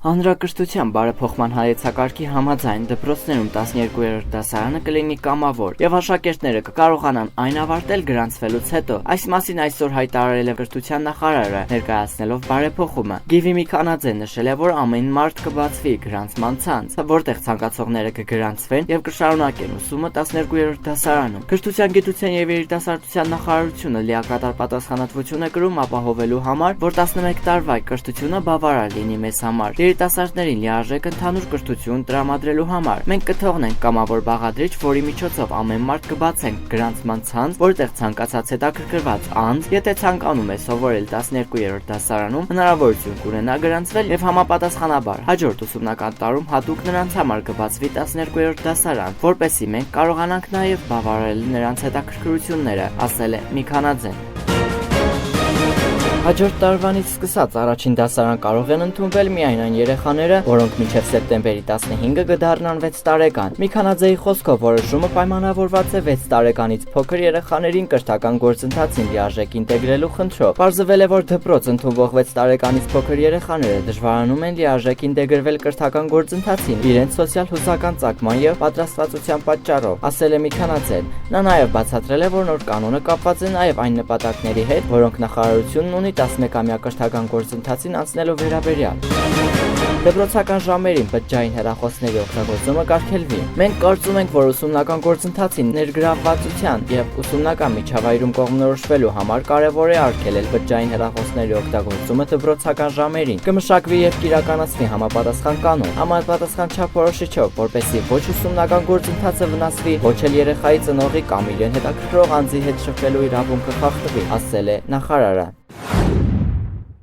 Հանրակրթության բարեփոխման հայեցակարգի համաձայն դպրոցներում 12-րդ դասարանը կլինի կամավոր եւ աշակերտները կկարողանան այն ավարտել գրանցվելուց հետո։ Այս մասին այսօր հայտարարել է կրթության նախարարը, ներկայացնելով բարեփոխումը։ Գիվի Միքանաձեն նշել է, որ ամեն մարտ կբացվի գրանցման ցանց, որտեղ ցանկացողները կգրանցվեն եւ կշարունակեն ուսումը 12-րդ դասարանում։ Կրթության, գիտության եւ երիտասարդության նախարարությունը լիակատար պատասխանատվություն է կրում ապահովելու համար, որ 11 տարվա կրթությունը բավարար լինի մեզ համար։ Երիտասարդներին լիարժեք ընդհանուր կրթություն տրամադրելու համար մենք կթողնենք կամավոր բաղադրիչ, որի միջոցով ամեն մարտ կբացենք գրանցման ցանց, որտեղ ցանկացած հետաքրքրված անձ, եթե ցանկանում է սովորել 12-րդ դասարանում, հնարավորություն կունենա գրանցվել եւ համապատասխանաբար հաջորդ ուսումնական տարում հատուկ նրանց համար կբացվի 12-րդ դասարան, որպեսզի մենք կարողանանք նաեւ բավարարել նրանց հետաքրքրությունները, ասել է Միքանաձեն։ Հաջորդ տարվանից սկսած առաջին դասարան կարող են ընդունվել միայն այն երեխաները, որոնք մինչև սեպտեմբերի 15-ը կդառնան 6 տարեկան։ Միքանաձեի խոսքով որոշումը պայմանավորված է 6 տարեկանից փոքր երեխաներին կրթական գործընթացին լիարժեք ինտեգրելու խնդրով։ Պարզվել է, որ դպրոց ընդունվող 6 տարեկանից փոքր երեխաները դժվարանում են լիարժեք ինտեգրվել կրթական գործընթացին իրենց սոցիալ-հուզական ծագման եւ պատրաստվածության պատճառով, ասել է Միքանաձեն։ Նա նաեւ բացատրել է, որ նոր կանոնը կապված է նաեւ այն նպատակների հետ, որոնք նախարարությունն ունի 11-ամյա կրթական գործընթացին անցնելու վերաբերյալ։ Դպրոցական ժամերին բջջային հեռախոսների օգտագործումը կարգելվի։ Մենք կարծում ենք, որ ուսումնական գործընթացին ներգրավվածության եւ ուսումնական միջավայրում կողմնորոշվելու համար կարեւոր է արգելել բջջային հեռախոսների օգտագործումը դպրոցական ժամերին։ Կմշակվի եւ կիրականացվի համապատասխան կանոն, համապատասխան չափորոշիչով, որպեսզի ոչ ուսումնական գործընթացը վնասվի, ոչ էլ երեխայի ծնողի կամ իրեն հետաքրքրող անձի հետ շփվելու իրավունքը խախտվի, ասել է նախարարը։